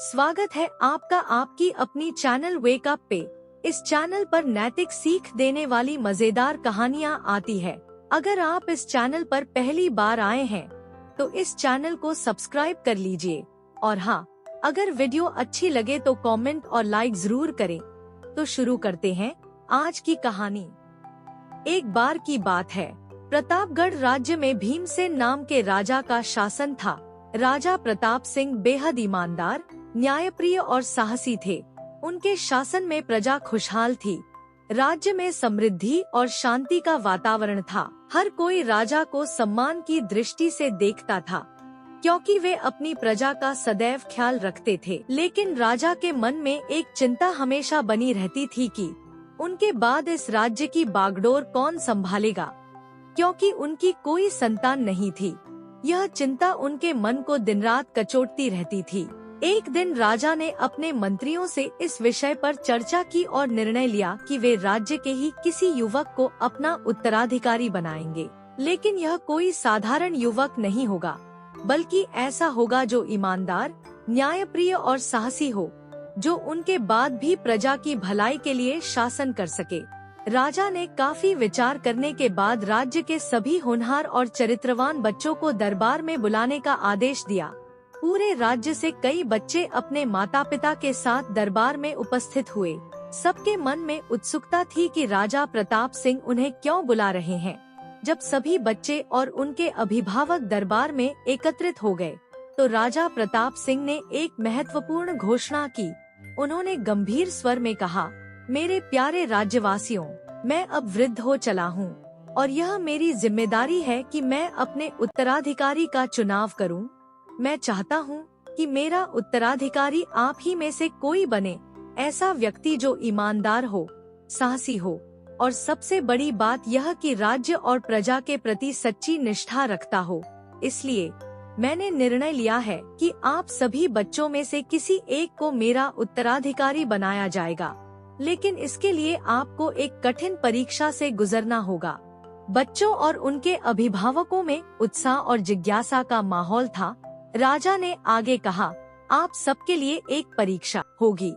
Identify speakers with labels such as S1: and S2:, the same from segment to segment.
S1: स्वागत है आपका आपकी अपनी चैनल वेक अप पे। इस चैनल पर नैतिक सीख देने वाली मजेदार कहानियाँ आती है। अगर आप इस चैनल पर पहली बार आए हैं तो इस चैनल को सब्सक्राइब कर लीजिए और हाँ, अगर वीडियो अच्छी लगे तो कमेंट और लाइक जरूर करें। तो शुरू करते हैं आज की कहानी। एक बार की बात है, प्रतापगढ़ राज्य में भीमसेन नाम के राजा का शासन था। राजा प्रताप सिंह बेहद ईमानदार, न्यायप्रिय और साहसी थे। उनके शासन में प्रजा खुशहाल थी। राज्य में समृद्धि और शांति का वातावरण था। हर कोई राजा को सम्मान की दृष्टि से देखता था, क्योंकि वे अपनी प्रजा का सदैव ख्याल रखते थे। लेकिन राजा के मन में एक चिंता हमेशा बनी रहती थी कि उनके बाद इस राज्य की बागडोर कौन संभालेगा, क्योंकि उनकी कोई संतान नहीं थी। यह चिंता उनके मन को दिन रात कचोटती रहती थी। एक दिन राजा ने अपने मंत्रियों से इस विषय पर चर्चा की और निर्णय लिया कि वे राज्य के ही किसी युवक को अपना उत्तराधिकारी बनाएंगे। लेकिन यह कोई साधारण युवक नहीं होगा, बल्कि ऐसा होगा जो ईमानदार, न्यायप्रिय और साहसी हो, जो उनके बाद भी प्रजा की भलाई के लिए शासन कर सके। राजा ने काफी विचार करने के बाद राज्य के सभी होनहार और चरित्रवान बच्चों को दरबार में बुलाने का आदेश दिया। पूरे राज्य से कई बच्चे अपने माता पिता के साथ दरबार में उपस्थित हुए। सबके मन में उत्सुकता थी कि राजा प्रताप सिंह उन्हें क्यों बुला रहे हैं। जब सभी बच्चे और उनके अभिभावक दरबार में एकत्रित हो गए, तो राजा प्रताप सिंह ने एक महत्वपूर्ण घोषणा की। उन्होंने गंभीर स्वर में कहा, मेरे प्यारे राज्यवासियों, मैं अब वृद्ध हो चला हूँ और यह मेरी जिम्मेदारी है कि मैं अपने उत्तराधिकारी का चुनाव करूँ। मैं चाहता हूँ कि मेरा उत्तराधिकारी आप ही में से कोई बने, ऐसा व्यक्ति जो ईमानदार हो, साहसी हो और सबसे बड़ी बात यह कि राज्य और प्रजा के प्रति सच्ची निष्ठा रखता हो। इसलिए मैंने निर्णय लिया है कि आप सभी बच्चों में से किसी एक को मेरा उत्तराधिकारी बनाया जाएगा। लेकिन इसके लिए आपको एक कठिन परीक्षा से गुजरना होगा। बच्चों और उनके अभिभावकों में उत्साह और जिज्ञासा का माहौल था। राजा ने आगे कहा, आप सबके लिए एक परीक्षा होगी,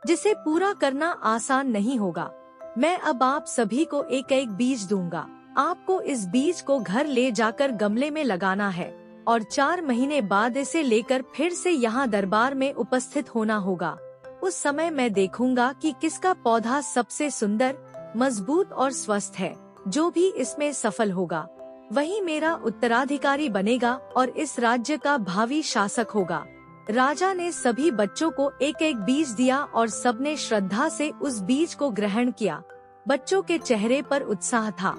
S1: जिसे पूरा करना आसान नहीं होगा। मैं अब आप सभी को एक एक बीज दूंगा। आपको इस बीज को घर ले जाकर गमले में लगाना है और 4 महीने बाद इसे लेकर फिर से यहाँ दरबार में उपस्थित होना होगा। उस समय मैं देखूंगा कि किसका पौधा सबसे सुंदर, मजबूत और स्वस्थ है। जो भी इसमें सफल होगा वही मेरा उत्तराधिकारी बनेगा और इस राज्य का भावी शासक होगा। राजा ने सभी बच्चों को एक एक बीज दिया और सबने श्रद्धा से उस बीज को ग्रहण किया। बच्चों के चेहरे पर उत्साह था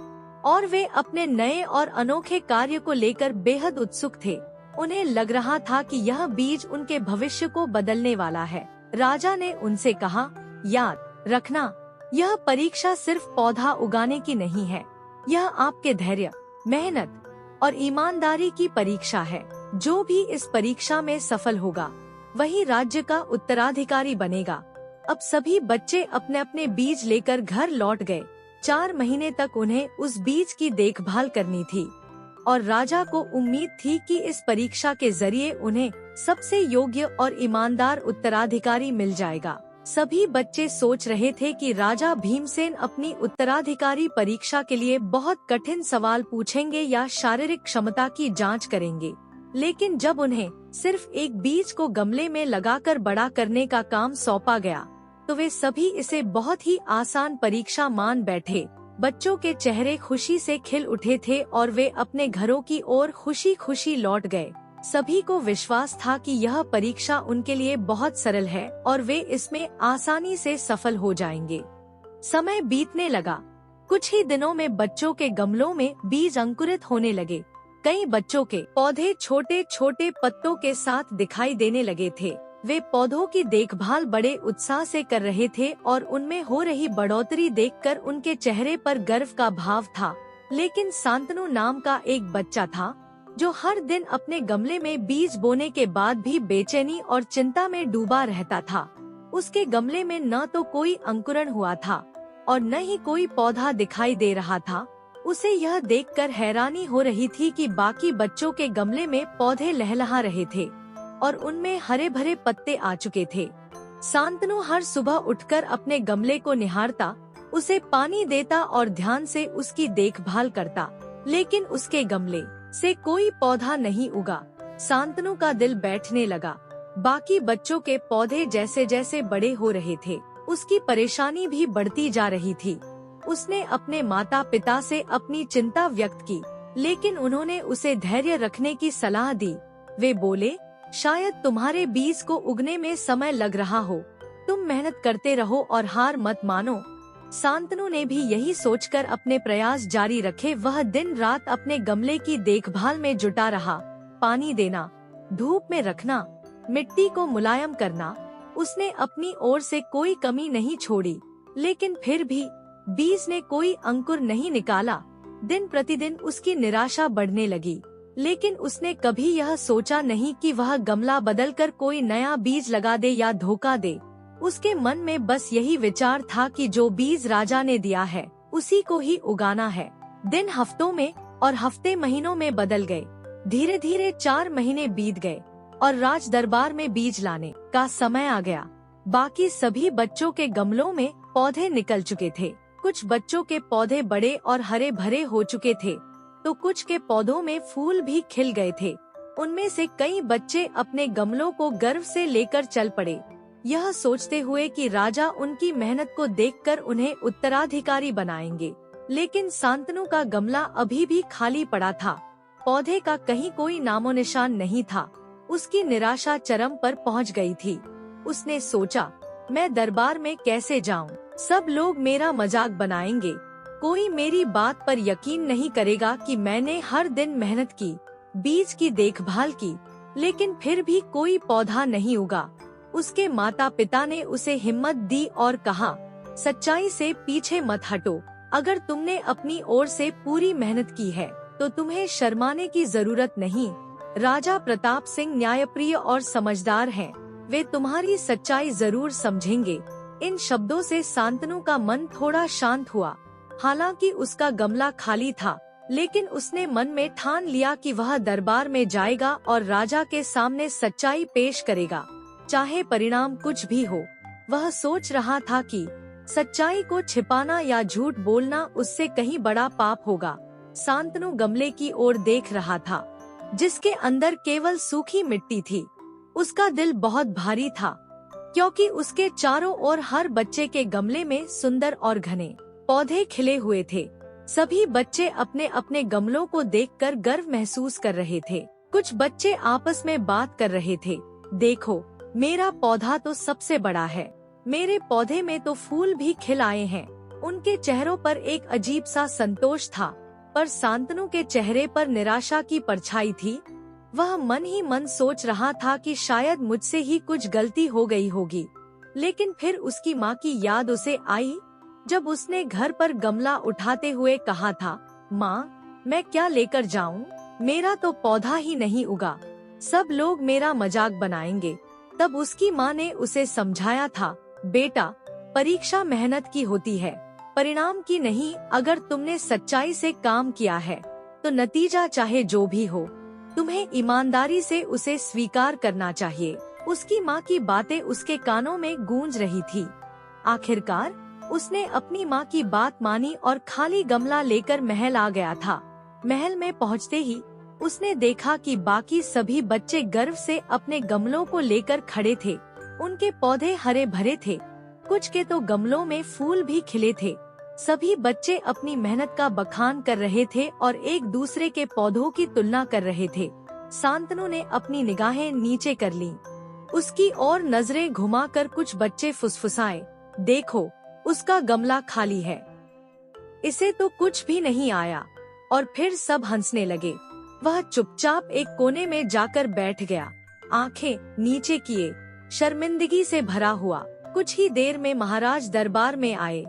S1: और वे अपने नए और अनोखे कार्य को लेकर बेहद उत्सुक थे। उन्हें लग रहा था कि यह बीज उनके भविष्य को बदलने वाला है। राजा ने उनसे कहा, याद रखना, यह परीक्षा सिर्फ पौधा उगाने की नहीं है, यह आपके धैर्य, मेहनत और ईमानदारी की परीक्षा है। जो भी इस परीक्षा में सफल होगा वही राज्य का उत्तराधिकारी बनेगा। अब सभी बच्चे अपने अपने बीज लेकर घर लौट गए। 4 महीने तक उन्हें उस बीज की देखभाल करनी थी और राजा को उम्मीद थी कि इस परीक्षा के जरिए उन्हें सबसे योग्य और ईमानदार उत्तराधिकारी मिल जाएगा। सभी बच्चे सोच रहे थे कि राजा भीमसेन अपनी उत्तराधिकारी परीक्षा के लिए बहुत कठिन सवाल पूछेंगे या शारीरिक क्षमता की जांच करेंगे। लेकिन जब उन्हें सिर्फ एक बीज को गमले में लगाकर बड़ा करने का काम सौंपा गया, तो वे सभी इसे बहुत ही आसान परीक्षा मान बैठे। बच्चों के चेहरे खुशी से खिल उठे थे और वे अपने घरों की ओर खुशी खुशी लौट गए। सभी को विश्वास था कि यह परीक्षा उनके लिए बहुत सरल है और वे इसमें आसानी से सफल हो जाएंगे। समय बीतने लगा। कुछ ही दिनों में बच्चों के गमलों में बीज अंकुरित होने लगे। कई बच्चों के पौधे छोटे छोटे पत्तों के साथ दिखाई देने लगे थे। वे पौधों की देखभाल बड़े उत्साह से कर रहे थे और उनमें हो रही बढ़ोतरी देखकर उनके चेहरे पर गर्व का भाव था। लेकिन शांतनु नाम का एक बच्चा था जो हर दिन अपने गमले में बीज बोने के बाद भी बेचैनी और चिंता में डूबा रहता था। उसके गमले में न तो कोई अंकुरण हुआ था और न ही कोई पौधा दिखाई दे रहा था। उसे यह देखकर हैरानी हो रही थी कि बाकी बच्चों के गमले में पौधे लहलहा रहे थे। और उनमें हरे भरे पत्ते आ चुके थे। शांतनु हर सुबह उठकर अपने गमले को निहारता, उसे पानी देता और ध्यान से उसकी देखभाल करता, लेकिन उसके गमले से कोई पौधा नहीं उगा। शांतनु का दिल बैठने लगा। बाकी बच्चों के पौधे जैसे जैसे बड़े हो रहे थे, उसकी परेशानी भी बढ़ती जा रही थी। उसने अपने माता पिता से अपनी चिंता व्यक्त की, लेकिन उन्होंने उसे धैर्य रखने की सलाह दी। वे बोले, शायद तुम्हारे बीज को उगने में समय लग रहा हो, तुम मेहनत करते रहो और हार मत मानो। शांतनु ने भी यही सोचकर अपने प्रयास जारी रखे। वह दिन रात अपने गमले की देखभाल में जुटा रहा। पानी देना, धूप में रखना, मिट्टी को मुलायम करना, उसने अपनी ओर से कोई कमी नहीं छोड़ी। लेकिन फिर भी बीज ने कोई अंकुर नहीं निकाला। दिन प्रतिदिन उसकी निराशा बढ़ने लगी, लेकिन उसने कभी यह सोचा नहीं कि वह गमला बदलकर कोई नया बीज लगा दे या धोखा दे। उसके मन में बस यही विचार था कि जो बीज राजा ने दिया है उसी को ही उगाना है। दिन हफ्तों में और हफ्ते महीनों में बदल गए। धीरे धीरे 4 महीने बीत गए और राज दरबार में बीज लाने का समय आ गया। बाकी सभी बच्चों के गमलों में पौधे निकल चुके थे। कुछ बच्चों के पौधे बड़े और हरे भरे हो चुके थे, तो कुछ के पौधों में फूल भी खिल गए थे। उनमें से कई बच्चे अपने गमलों को गर्व से लेकर चल पड़े, यह सोचते हुए कि राजा उनकी मेहनत को देखकर उन्हें उत्तराधिकारी बनाएंगे। लेकिन शांतनु का गमला अभी भी खाली पड़ा था। पौधे का कहीं कोई नामो निशान नहीं था। उसकी निराशा चरम पर पहुंच गई थी। उसने सोचा, मैं दरबार में कैसे जाऊं? सब लोग मेरा मजाक बनाएंगे। कोई मेरी बात पर यकीन नहीं करेगा कि मैंने हर दिन मेहनत की, बीज की देखभाल की, लेकिन फिर भी कोई पौधा नहीं उगा। उसके माता पिता ने उसे हिम्मत दी और कहा, सच्चाई से पीछे मत हटो। अगर तुमने अपनी ओर से पूरी मेहनत की है तो तुम्हें शर्माने की जरूरत नहीं। राजा प्रताप सिंह न्यायप्रिय और समझदार हैं, वे तुम्हारी सच्चाई जरूर समझेंगे। इन शब्दों से शांतनु का मन थोड़ा शांत हुआ। हालांकि उसका गमला खाली था, लेकिन उसने मन में ठान लिया कि वह दरबार में जाएगा और राजा के सामने सच्चाई पेश करेगा, चाहे परिणाम कुछ भी हो। वह सोच रहा था कि सच्चाई को छिपाना या झूठ बोलना उससे कहीं बड़ा पाप होगा। शांतनु गमले की ओर देख रहा था, जिसके अंदर केवल सूखी मिट्टी थी। उसका दिल बहुत भारी था, क्योंकि उसके चारों ओर हर बच्चे के गमले में सुंदर और घने पौधे खिले हुए थे। सभी बच्चे अपने अपने गमलों को देखकर गर्व महसूस कर रहे थे। कुछ बच्चे आपस में बात कर रहे थे, देखो मेरा पौधा तो सबसे बड़ा है, मेरे पौधे में तो फूल भी खिल आए हैं। उनके चेहरों पर एक अजीब सा संतोष था, पर शांतनु के चेहरे पर निराशा की परछाई थी। वह मन ही मन सोच रहा था कि शायद मुझसे ही कुछ गलती हो गई होगी। लेकिन फिर उसकी माँ की याद उसे आई, जब उसने घर पर गमला उठाते हुए कहा था, माँ मैं क्या लेकर जाऊं? मेरा तो पौधा ही नहीं उगा, सब लोग मेरा मजाक बनाएंगे। तब उसकी माँ ने उसे समझाया था, बेटा परीक्षा मेहनत की होती है, परिणाम की नहीं। अगर तुमने सच्चाई से काम किया है तो नतीजा चाहे जो भी हो, तुम्हें ईमानदारी से उसे स्वीकार करना चाहिए। उसकी माँ की बातें उसके कानों में गूंज रही थी। आखिरकार उसने अपनी माँ की बात मानी और खाली गमला लेकर महल आ गया था। महल में पहुँचते ही उसने देखा कि बाकी सभी बच्चे गर्व से अपने गमलों को लेकर खड़े थे। उनके पौधे हरे भरे थे, कुछ के तो गमलों में फूल भी खिले थे। सभी बच्चे अपनी मेहनत का बखान कर रहे थे और एक दूसरे के पौधों की तुलना कर रहे थे। शांतनु ने अपनी निगाहें नीचे कर लीं। उसकी ओर नजरें घुमाकर कुछ बच्चे फुसफुसाए, देखो उसका गमला खाली है, इसे तो कुछ भी नहीं आया। और फिर सब हंसने लगे। वह चुपचाप एक कोने में जाकर बैठ गया, आंखें नीचे किए, शर्मिंदगी से भरा हुआ। कुछ ही देर में महाराज दरबार में आए।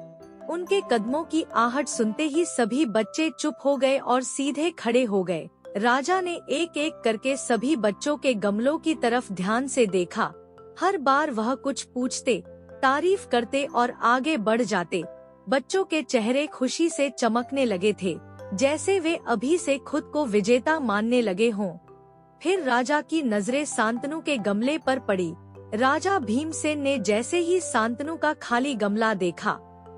S1: उनके कदमों की आहट सुनते ही सभी बच्चे चुप हो गए और सीधे खड़े हो गए। राजा ने एक एक करके सभी बच्चों के गमलों की तरफ ध्यान से देखा। हर बार वह कुछ पूछते, तारीफ करते और आगे बढ़ जाते। बच्चों के चेहरे खुशी से चमकने लगे थे, जैसे वे अभी से खुद को विजेता मानने लगे हों। फिर राजा की नजरें शांतनु के गमले पर पड़ी। राजा भीमसेन ने जैसे ही शांतनु का खाली गमला देखा,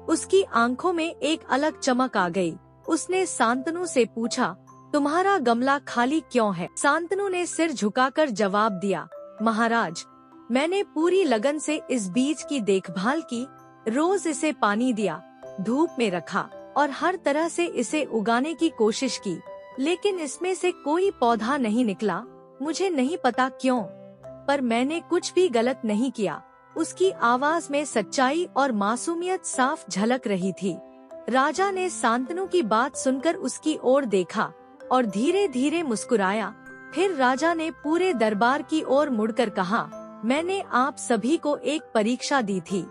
S1: उसकी आंखों में एक अलग चमक आ गई। उसने शांतनु से पूछा, तुम्हारा गमला खाली क्यों है? शांतनु ने सिर झुकाकर जवाब दिया, महाराज, मैंने पूरी लगन से इस बीज की देखभाल की, रोज इसे पानी दिया, धूप में रखा और हर तरह से इसे उगाने की कोशिश की, लेकिन इसमें से कोई पौधा नहीं निकला। मुझे नहीं पता क्यों, पर मैंने कुछ भी गलत नहीं किया। उसकी आवाज में सच्चाई और मासूमियत साफ झलक रही थी। राजा ने शांतनु की बात सुनकर उसकी ओर देखा और धीरे धीरे मुस्कुराया। फिर राजा ने पूरे दरबार की ओर मुड़कर कहा, मैंने आप सभी को एक परीक्षा दी थी,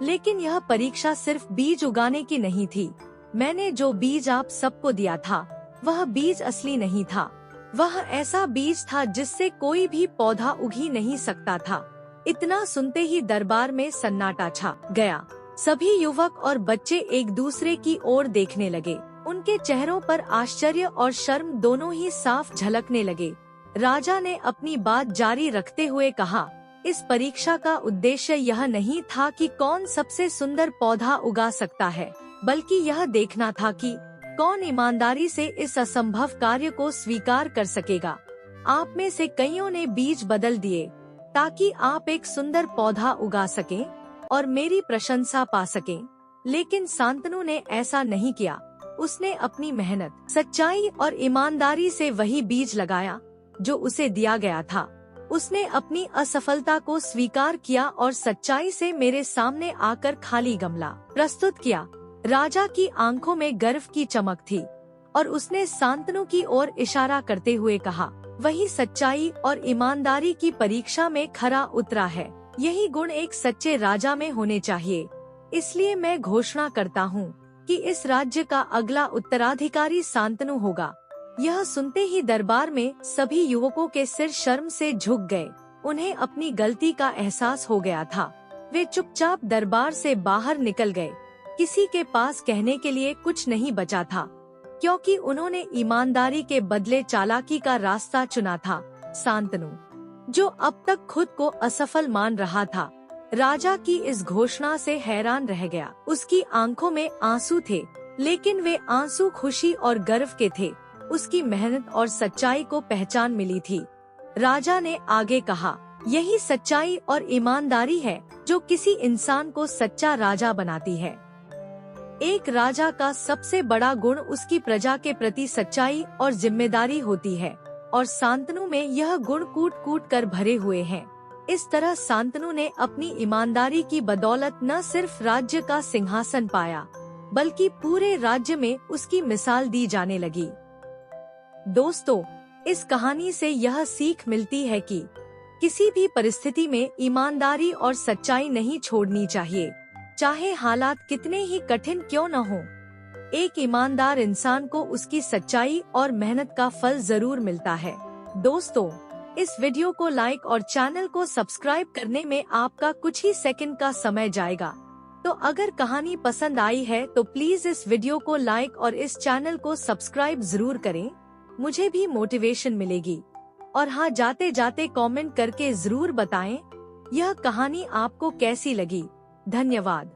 S1: लेकिन यह परीक्षा सिर्फ बीज उगाने की नहीं थी। मैंने जो बीज आप सबको दिया था, वह बीज असली नहीं था। वह ऐसा बीज था जिससे कोई भी पौधा उग ही नहीं सकता था। इतना सुनते ही दरबार में सन्नाटा छा गया। सभी युवक और बच्चे एक दूसरे की ओर देखने लगे। उनके चेहरों पर आश्चर्य और शर्म दोनों ही साफ झलकने लगे। राजा ने अपनी बात जारी रखते हुए कहा, इस परीक्षा का उद्देश्य यह नहीं था कि कौन सबसे सुंदर पौधा उगा सकता है, बल्कि यह देखना था कि कौन ईमानदारी से इस असंभव कार्य को स्वीकार कर सकेगा। आप में से कईयों ने बीज बदल दिए ताकि आप एक सुंदर पौधा उगा सकें और मेरी प्रशंसा पा सकें, लेकिन शांतनु ने ऐसा नहीं किया। उसने अपनी मेहनत, सच्चाई और ईमानदारी से वही बीज लगाया जो उसे दिया गया था। उसने अपनी असफलता को स्वीकार किया और सच्चाई से मेरे सामने आकर खाली गमला प्रस्तुत किया। राजा की आंखों में गर्व की चमक थी और उसने शांतनु की ओर इशारा करते हुए कहा, वही सच्चाई और ईमानदारी की परीक्षा में खरा उतरा है। यही गुण एक सच्चे राजा में होने चाहिए। इसलिए मैं घोषणा करता हूँ कि इस राज्य का अगला उत्तराधिकारी शांतनु होगा। यह सुनते ही दरबार में सभी युवकों के सिर शर्म से झुक गए। उन्हें अपनी गलती का एहसास हो गया था। वे चुपचाप दरबार से बाहर निकल गए। किसी के पास कहने के लिए कुछ नहीं बचा था, क्योंकि उन्होंने ईमानदारी के बदले चालाकी का रास्ता चुना था। शांतनु, जो अब तक खुद को असफल मान रहा था, राजा की इस घोषणा से हैरान रह गया। उसकी आंखों में आंसू थे, लेकिन वे आंसू खुशी और गर्व के थे। उसकी मेहनत और सच्चाई को पहचान मिली थी। राजा ने आगे कहा, यही सच्चाई और ईमानदारी है जो किसी इंसान को सच्चा राजा बनाती है। एक राजा का सबसे बड़ा गुण उसकी प्रजा के प्रति सच्चाई और जिम्मेदारी होती है, और शांतनु में यह गुण कूट कूट कर भरे हुए हैं। इस तरह शांतनु ने अपनी ईमानदारी की बदौलत न सिर्फ राज्य का सिंहासन पाया, बल्कि पूरे राज्य में उसकी मिसाल दी जाने लगी। दोस्तों, इस कहानी से यह सीख मिलती है कि किसी भी परिस्थिति में ईमानदारी और सच्चाई नहीं छोड़नी चाहिए, चाहे हालात कितने ही कठिन क्यों न हो। एक ईमानदार इंसान को उसकी सच्चाई और मेहनत का फल जरूर मिलता है। दोस्तों, इस वीडियो को लाइक और चैनल को सब्सक्राइब करने में आपका कुछ ही सेकंड का समय जाएगा। तो अगर कहानी पसंद आई है तो प्लीज इस वीडियो को लाइक और इस चैनल को सब्सक्राइब जरूर करें। मुझे भी मोटिवेशन मिलेगी। और हाँ, जाते जाते कमेंट करके जरूर बताएं यह कहानी आपको कैसी लगी। धन्यवाद।